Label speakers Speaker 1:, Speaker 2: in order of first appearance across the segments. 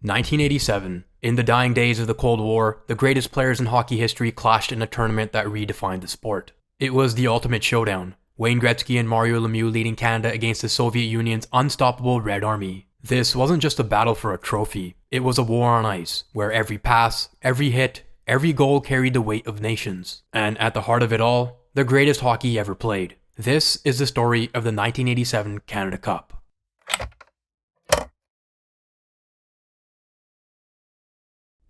Speaker 1: 1987. In the dying days of the Cold War, the greatest players in hockey history clashed in a tournament that redefined the sport. It was the ultimate showdown. Wayne Gretzky and Mario Lemieux leading Canada against the Soviet Union's unstoppable Red Army. This wasn't just a battle for a trophy, it was a war on ice, where every pass, every hit, every goal carried the weight of nations. And at the heart of it all, the greatest hockey ever played. This is the story of the 1987 Canada Cup.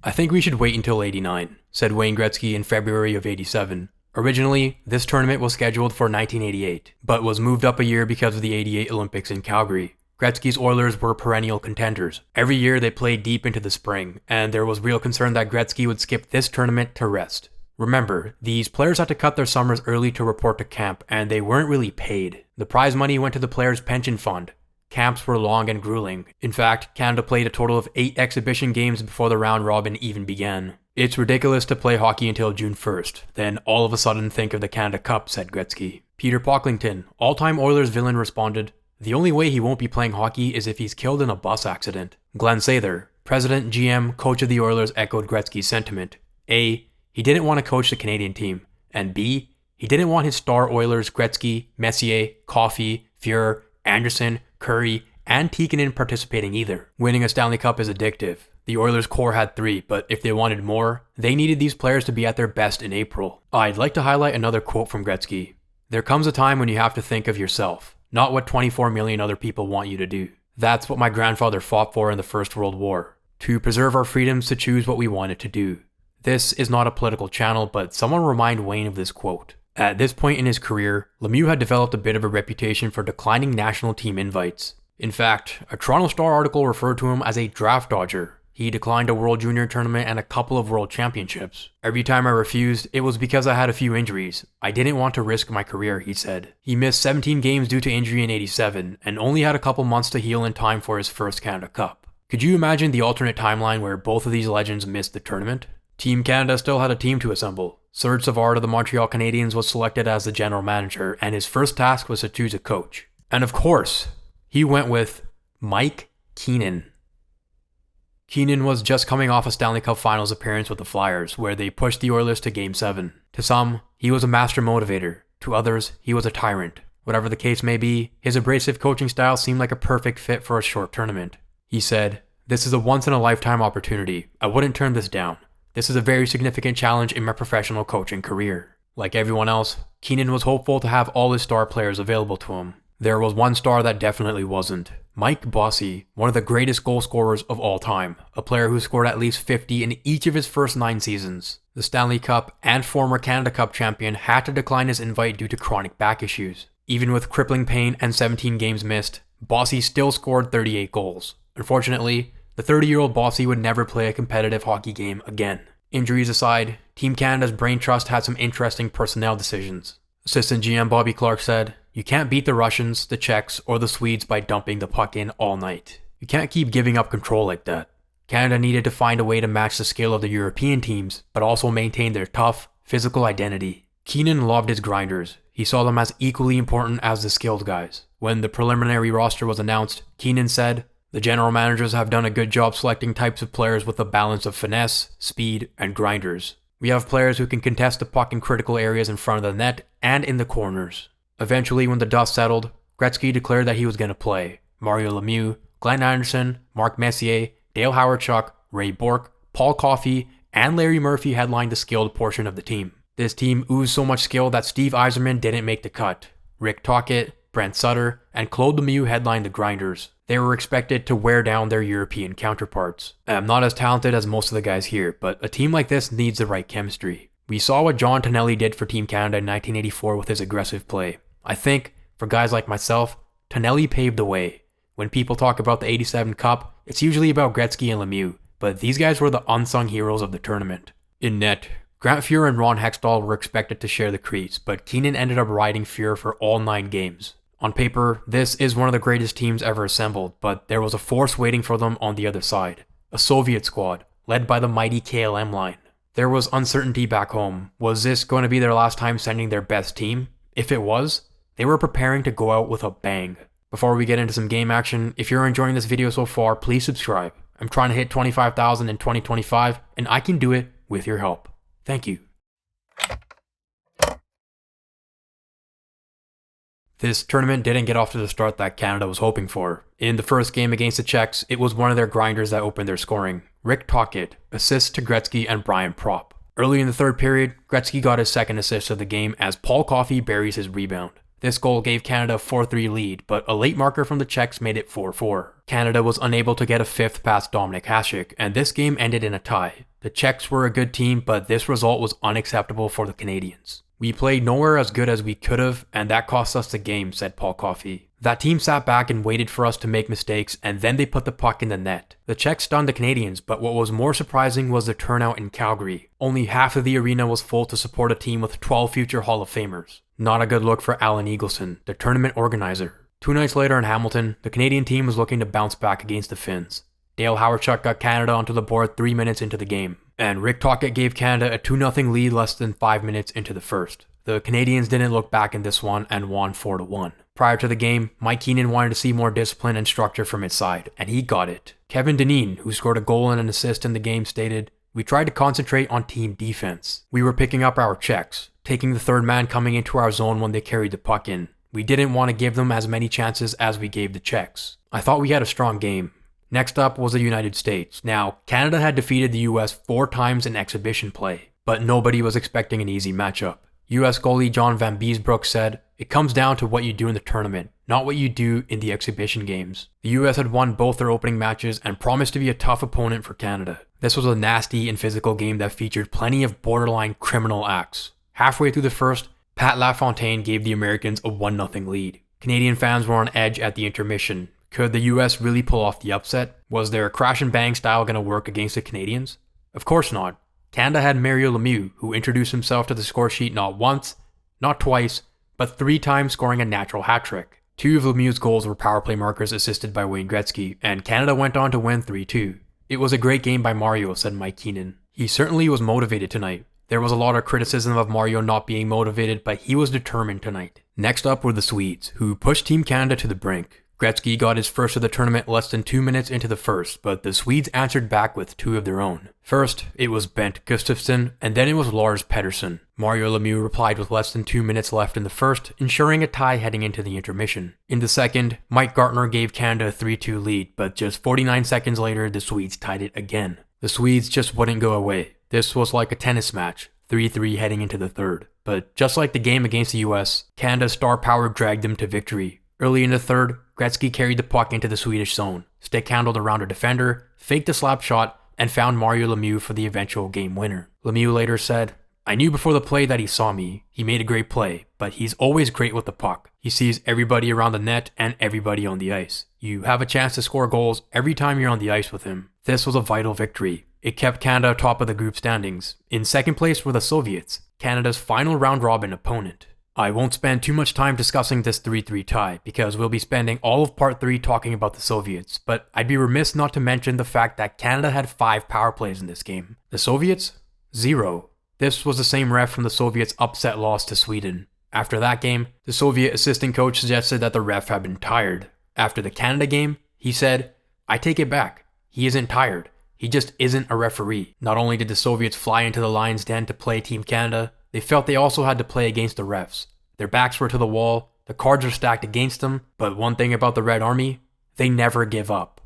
Speaker 1: "I think we should wait until '89, said Wayne Gretzky in February of '87. Originally, this tournament was scheduled for 1988, but was moved up a year because of the '88 Olympics in Calgary. Gretzky's Oilers were perennial contenders. Every year they played deep into the spring, and there was real concern that Gretzky would skip this tournament to rest. Remember, these players had to cut their summers early to report to camp, and they weren't really paid. The prize money went to the players' pension fund. Camps were long and grueling. In fact, Canada played a total of 8 exhibition games before the round robin even began. It's ridiculous to play hockey until June 1st, then all of a sudden think of the Canada Cup, said Gretzky. Peter Pocklington, all-time Oilers villain, responded, "The only way he won't be playing hockey is if he's killed in a bus accident." Glenn Sather, president, GM, coach of the Oilers, echoed Gretzky's sentiment. A, he didn't want to coach the Canadian team, and B, he didn't want his star Oilers Gretzky, Messier, Coffey, Fuhrer, Anderson, Curry, and Tikkanen participating either. Winning a Stanley Cup is addictive. The Oilers core had 3, but if they wanted more, they needed these players to be at their best in April. I'd like to highlight another quote from Gretzky. "There comes a time when you have to think of yourself, not what 24 million other people want you to do. That's what my grandfather fought for in the First World War, to preserve our freedoms to choose what we wanted to do." This is not a political channel, but someone remind Wayne of this quote. At this point in his career, Lemieux had developed a bit of a reputation for declining national team invites. In fact, a Toronto Star article referred to him as a draft dodger. He declined a World Junior tournament and a couple of World Championships. "Every time I refused, it was because I had a few injuries. I didn't want to risk my career," he said. He missed 17 games due to injury in '87 and only had a couple months to heal in time for his first Canada Cup. Could you imagine the alternate timeline where both of these legends missed the tournament? Team Canada still had a team to assemble. Serge Savard of the Montreal Canadiens was selected as the general manager, and his first task was to choose a coach. And of course, he went with Mike Keenan. Keenan was just coming off a Stanley Cup Finals appearance with the Flyers, where they pushed the Oilers to Game 7. To some, he was a master motivator. To others, he was a tyrant. Whatever the case may be, his abrasive coaching style seemed like a perfect fit for a short tournament. He said, "This is a once-in-a-lifetime opportunity. I wouldn't turn this down. This is a very significant challenge in my professional coaching career." Like everyone else, Keenan was hopeful to have all his star players available to him. There was one star that definitely wasn't. Mike Bossy, one of the greatest goal scorers of all time, a player who scored at least 50 in each of his first 9 seasons. The Stanley Cup and former Canada Cup champion had to decline his invite due to chronic back issues. Even with crippling pain and 17 games missed, Bossy still scored 38 goals. Unfortunately, the 30-year-old Bossy would never play a competitive hockey game again. Injuries aside, Team Canada's brain trust had some interesting personnel decisions. Assistant GM Bobby Clark said, "You can't beat the Russians, the Czechs, or the Swedes by dumping the puck in all night. You can't keep giving up control like that." Canada needed to find a way to match the skill of the European teams, but also maintain their tough, physical identity. Keenan loved his grinders. He saw them as equally important as the skilled guys. When the preliminary roster was announced, Keenan said, "The general managers have done a good job selecting types of players with a balance of finesse, speed, and grinders. We have players who can contest the puck in critical areas in front of the net and in the corners." Eventually, when the dust settled, Gretzky declared that he was going to play. Mario Lemieux, Glenn Anderson, Mark Messier, Dale Hawerchuk, Ray Bourque, Paul Coffey, and Larry Murphy headlined the skilled portion of the team. This team oozed so much skill that Steve Yzerman didn't make the cut. Rick Tocchet, Brent Sutter, and Claude Lemieux headlined the grinders. They were expected to wear down their European counterparts. I'm not as talented as most of the guys here, but a team like this needs the right chemistry. We saw what John Tonelli did for Team Canada in 1984 with his aggressive play. I think, for guys like myself, Tonelli paved the way. When people talk about the '87 Cup, it's usually about Gretzky and Lemieux, but these guys were the unsung heroes of the tournament. In net, Grant Fuhrer and Ron Hextall were expected to share the crease, but Keenan ended up riding Fuhrer for all 9 games. On paper, this is one of the greatest teams ever assembled, but there was a force waiting for them on the other side. A Soviet squad, led by the mighty KLM line. There was uncertainty back home. Was this going to be their last time sending their best team? If it was, they were preparing to go out with a bang. Before we get into some game action, if you're enjoying this video so far, please subscribe. I'm trying to hit 25,000 in 2025, and I can do it with your help. Thank you. This tournament didn't get off to the start that Canada was hoping for. In the first game against the Czechs, it was one of their grinders that opened their scoring. Rick Tocchet, assists to Gretzky and Brian Propp. Early in the third period, Gretzky got his second assist of the game as Paul Coffey buries his rebound. This goal gave Canada a 4-3 lead, but a late marker from the Czechs made it 4-4. Canada was unable to get a fifth past Dominik Hasek, and this game ended in a tie. The Czechs were a good team, but this result was unacceptable for the Canadians. We played nowhere as good as we could have, and that cost us the game, said Paul Coffey. That team sat back and waited for us to make mistakes, and then they put the puck in the net. The Czechs stunned the Canadians, but what was more surprising was the turnout in Calgary. Only half of the arena was full to support a team with 12 future Hall of Famers. Not a good look for Alan Eagleson, the tournament organizer. 2 nights later in Hamilton, the Canadian team was looking to bounce back against the Finns. Dale Hawerchuk got Canada onto the board 3 minutes into the game, and Rick Tocchet gave Canada a 2-0 lead less than 5 minutes into the first. The Canadians didn't look back in this one and won 4-1. Prior to the game, Mike Keenan wanted to see more discipline and structure from his side, and he got it. Kevin Dineen, who scored a goal and an assist in the game, stated, "We tried to concentrate on team defense. We were picking up our checks, taking the third man coming into our zone when they carried the puck in. We didn't want to give them as many chances as we gave the Czechs. I thought we had a strong game." Next up was the United States. Now, Canada had defeated the US 4 times in exhibition play, but nobody was expecting an easy matchup. US goalie John Van Beesbroek said, "It comes down to what you do in the tournament, not what you do in the exhibition games." The US had won both their opening matches and promised to be a tough opponent for Canada. This was a nasty and physical game that featured plenty of borderline criminal acts. Halfway through the first, Pat LaFontaine gave the Americans a 1-0 lead. Canadian fans were on edge at the intermission. Could the US really pull off the upset? Was their crash and bang style going to work against the Canadians? Of course not. Canada had Mario Lemieux, who introduced himself to the score sheet not once, not twice, but 3 times, scoring a natural hat trick. 2 of Lemieux's goals were power play markers assisted by Wayne Gretzky, and Canada went on to win 3-2. "It was a great game by Mario," said Mike Keenan. "He certainly was motivated tonight. There was a lot of criticism of Mario not being motivated, but he was determined tonight." Next up were the Swedes, who pushed Team Canada to the brink. Gretzky got his first of the tournament less than 2 minutes into the first, but the Swedes answered back with 2 of their own. First, it was Bent Gustafsson, and then it was Lars Pettersson. Mario Lemieux replied with less than 2 minutes left in the first, ensuring a tie heading into the intermission. In the second, Mike Gartner gave Canada a 3-2 lead, but just 49 seconds later, the Swedes tied it again. The Swedes just wouldn't go away. This was like a tennis match, 3-3 heading into the third. But just like the game against the US, Canada's star power dragged them to victory. Early in the third, Gretzky carried the puck into the Swedish zone, stick handled around a defender, faked a slap shot, and found Mario Lemieux for the eventual game winner. Lemieux later said, "I knew before the play that he saw me. He made a great play, but he's always great with the puck. He sees everybody around the net and everybody on the ice. You have a chance to score goals every time you're on the ice with him." This was a vital victory. It kept Canada top of the group standings. In second place were the Soviets, Canada's final round-robin opponent. I won't spend too much time discussing this 3-3 tie, because we'll be spending all of part 3 talking about the Soviets, but I'd be remiss not to mention the fact that Canada had 5 power plays in this game. The Soviets? 0. This was the same ref from the Soviets' upset loss to Sweden. After that game, the Soviet assistant coach suggested that the ref had been tired. After the Canada game, he said, "I take it back. He isn't tired. He just isn't a referee." Not only did the Soviets fly into the lion's den to play Team Canada, they felt they also had to play against the refs. Their backs were to the wall, the cards were stacked against them, but one thing about the Red Army, they never give up.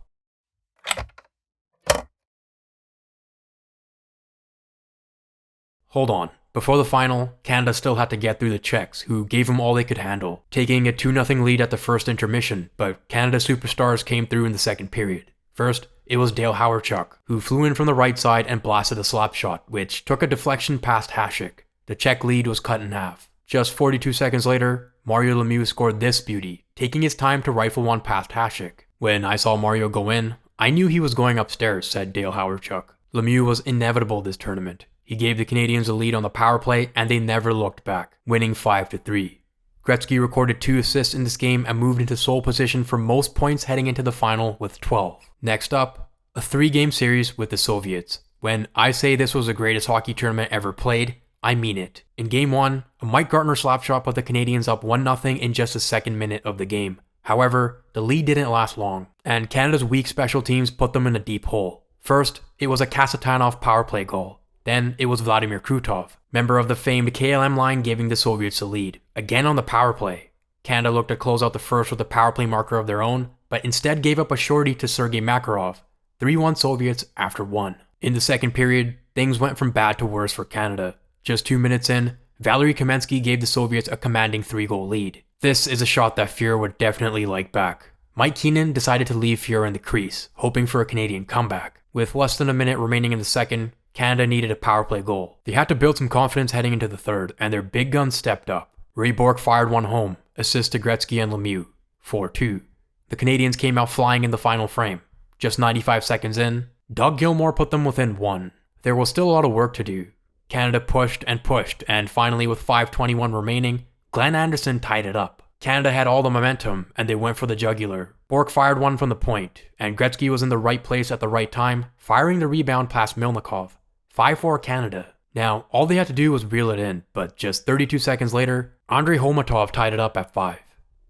Speaker 1: Hold on. Before the final, Canada still had to get through the Czechs, who gave them all they could handle, taking a 2-0 lead at the first intermission, but Canada superstars came through in the second period. First, it was Dale Hawerchuk, who flew in from the right side and blasted a slap shot, which took a deflection past Hasek. The Czech lead was cut in half. Just 42 seconds later, Mario Lemieux scored this beauty, taking his time to rifle one past Hasek. "When I saw Mario go in, I knew he was going upstairs," said Dale Hawerchuk. Lemieux was inevitable this tournament. He gave the Canadians a lead on the power play, and they never looked back, winning 5-3. Gretzky recorded 2 assists in this game and moved into sole position for most points heading into the final with 12. Next up, a 3-game series with the Soviets. When I say this was the greatest hockey tournament ever played, I mean it. In Game 1, a Mike Gartner slapshot put the Canadians up 1-0 in just the second minute of the game. However, the lead didn't last long, and Canada's weak special teams put them in a deep hole. First, it was a Kasatanov power play goal. Then it was Vladimir Krutov, member of the famed KLM line, giving the Soviets the lead, again on the power play. Canada looked to close out the first with a power play marker of their own, but instead gave up a shorty to Sergei Makarov, 3-1 Soviets after 1. In the second period, things went from bad to worse for Canada. Just 2 minutes in, Valery Kamensky gave the Soviets a commanding 3-goal lead. This is a shot that Fuhrer would definitely like back. Mike Keenan decided to leave Fuhrer in the crease, hoping for a Canadian comeback. With less than a minute remaining in the second, Canada needed a power play goal. They had to build some confidence heading into the third, and their big guns stepped up. Ray Bourque fired one home, assist to Gretzky and Lemieux, 4-2. The Canadians came out flying in the final frame. Just 95 seconds in, Doug Gilmour put them within 1. There was still a lot of work to do. Canada pushed, and finally with 5:21 remaining, Glenn Anderson tied it up. Canada had all the momentum, and they went for the jugular. Bourque fired one from the point, and Gretzky was in the right place at the right time, firing the rebound past Milnikov. 5-4 Canada. Now, all they had to do was reel it in, but just 32 seconds later, Andrei Homatov tied it up at 5.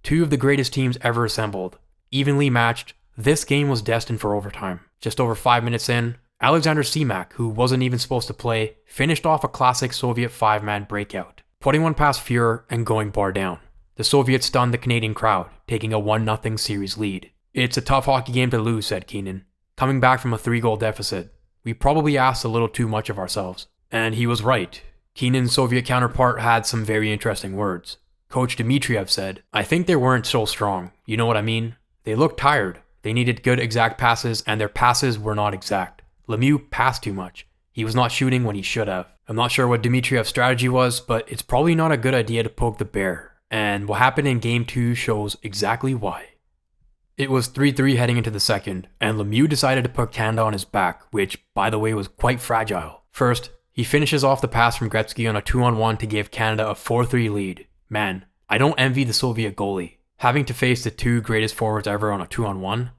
Speaker 1: Two of the greatest teams ever assembled. Evenly matched, this game was destined for overtime. Just over 5 minutes in, Alexander Semak, who wasn't even supposed to play, finished off a classic Soviet 5-man breakout, putting one past Fuhrer and going bar down. The Soviets stunned the Canadian crowd, taking a 1-0 series lead. "It's a tough hockey game to lose," said Keenan. "Coming back from a 3-goal deficit, we probably asked a little too much of ourselves." And he was right. Keenan's Soviet counterpart had some very interesting words. Coach Dmitriev said, "I think they weren't so strong. You know what I mean? They looked tired. They needed good exact passes, and their passes were not exact. Lemieux passed too much. He was not shooting when he should have." I'm not sure what Dmitriev's strategy was, but it's probably not a good idea to poke the bear. And what happened in Game 2 shows exactly why. It was 3-3 heading into the second, and Lemieux decided to put Canada on his back, which, by the way, was quite fragile. First, he finishes off the pass from Gretzky on a 2-on-1 to give Canada a 4-3 lead. Man, I don't envy the Soviet goalie. Having to face the two greatest forwards ever on a 2-on-1,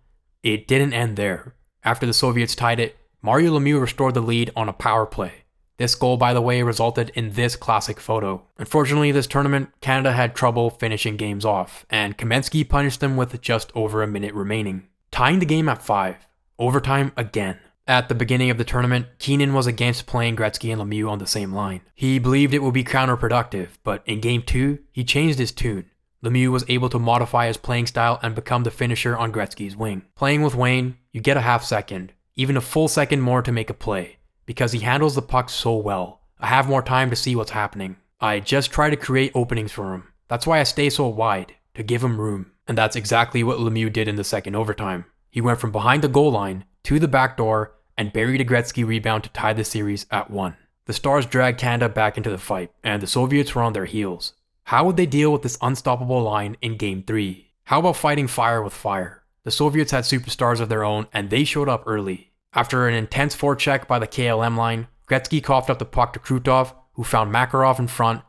Speaker 1: it didn't end there. After the Soviets tied it, Mario Lemieux restored the lead on a power play. This goal, by the way, resulted in this classic photo. Unfortunately, this tournament, Canada had trouble finishing games off, and Kamensky punished them with just over a minute remaining, tying the game at 5. Overtime again. At the beginning of the tournament, Keenan was against playing Gretzky and Lemieux on the same line. He believed it would be counterproductive, but in Game 2, he changed his tune. Lemieux was able to modify his playing style and become the finisher on Gretzky's wing. Playing with Wayne, you get a half second, even a full second more to make a play. Because he handles the puck so well, I have more time to see what's happening. I just try to create openings for him. That's why I stay so wide, to give him room. And that's exactly what Lemieux did in the second overtime. He went from behind the goal line to the back door and buried a Gretzky rebound to tie the series at 1. The Stars dragged Canada back into the fight, and the Soviets were on their heels. How would they deal with this unstoppable line in Game 3? How about fighting fire with fire? The Soviets had superstars of their own, and they showed up early. After an intense forecheck by the KLM line, Gretzky coughed up the puck to Krutov, who found Makarov in front.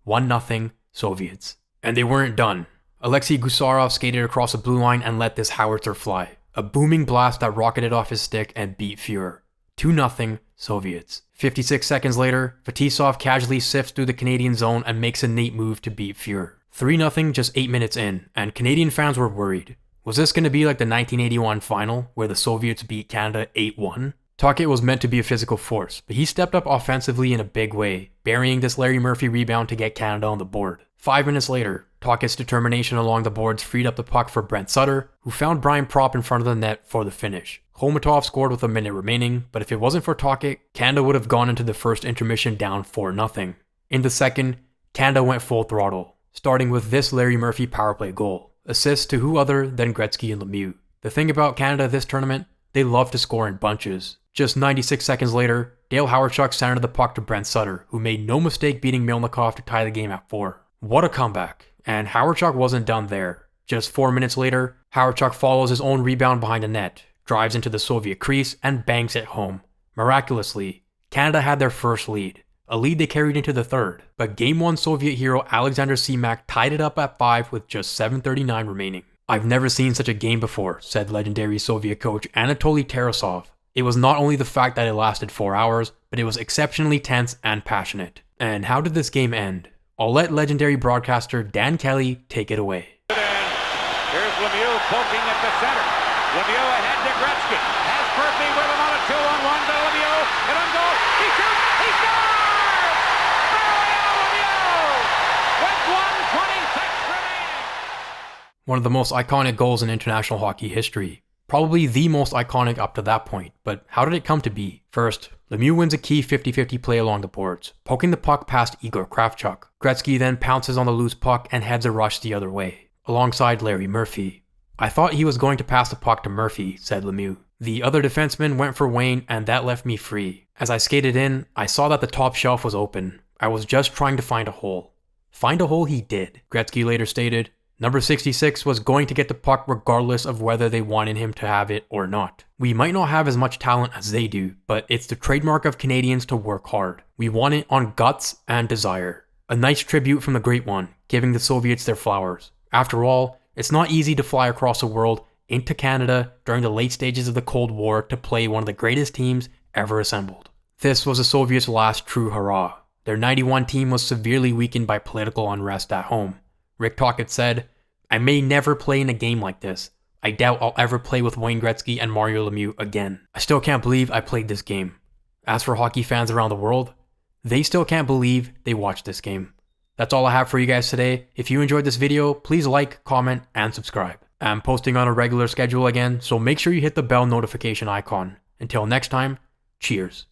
Speaker 1: 1-0 Soviets. And they weren't done. Alexei Gusarov skated across the blue line and let this howitzer fly. A booming blast that rocketed off his stick and beat Fuhrer. 2-0 Soviets. 56 seconds later, Fetisov casually sifts through the Canadian zone and makes a neat move to beat Fuhrer. 3-0 just 8 minutes in, and Canadian fans were worried. Was this going to be like the 1981 final, where the Soviets beat Canada 8-1? Tocchet was meant to be a physical force, but he stepped up offensively in a big way, burying this Larry Murphy rebound to get Canada on the board. 5 minutes later, Tocchet's determination along the boards freed up the puck for Brent Sutter, who found Brian Propp in front of the net for the finish. Homatov scored with a minute remaining, but if it wasn't for Tocchet, Canada would have gone into the first intermission down 4-0. In the second, Canada went full throttle, starting with this Larry Murphy powerplay goal. Assist to who other than Gretzky and Lemieux. The thing about Canada this tournament, they love to score in bunches. Just 96 seconds later, Dale Hawerchuk centered the puck to Brent Sutter, who made no mistake beating Milnikov to tie the game at 4. What a comeback. And Hawerchuk wasn't done there. Just 4 minutes later, Hawerchuk follows his own rebound behind the net, drives into the Soviet crease, and bangs it home. Miraculously, Canada had their first lead, a lead they carried into the third. But Game 1 Soviet hero Alexander Semak tied it up at 5 with just 7:39 remaining. "I've never seen such a game before," said legendary Soviet coach Anatoly Tarasov. It was not only the fact that it lasted 4 hours, but it was exceptionally tense and passionate. And how did this game end? I'll let legendary broadcaster Dan Kelly take it away.
Speaker 2: Here's Lemieux poking at the center. Lemieux ahead to Gretzky. Has Murphy with him on a 2-on-1 to Lemieux. And on goal. He shoots. He scores! Mario Lemieux! With 1:26 remaining.
Speaker 1: One of the most iconic goals in international hockey history. Probably the most iconic up to that point, but how did it come to be? First, Lemieux wins a key 50-50 play along the boards, poking the puck past Igor Kravchuk. Gretzky then pounces on the loose puck and heads a rush the other way, alongside Larry Murphy. "I thought he was going to pass the puck to Murphy," said Lemieux. "The other defenseman went for Wayne and that left me free. As I skated in, I saw that the top shelf was open. I was just trying to find a hole." Find a hole he did. Gretzky later stated, "Number 66 was going to get the puck regardless of whether they wanted him to have it or not. We might not have as much talent as they do, but it's the trademark of Canadians to work hard. We won it on guts and desire." A nice tribute from the Great One, giving the Soviets their flowers. After all, it's not easy to fly across the world into Canada during the late stages of the Cold War to play one of the greatest teams ever assembled. This was the Soviets' last true hurrah. Their 91 team was severely weakened by political unrest at home. Rick Tocchet said, "I may never play in a game like this. I doubt I'll ever play with Wayne Gretzky and Mario Lemieux again. I still can't believe I played this game." As for hockey fans around the world, they still can't believe they watched this game. That's all I have for you guys today. If you enjoyed this video, please like, comment, and subscribe. I'm posting on a regular schedule again, so make sure you hit the bell notification icon. Until next time, cheers.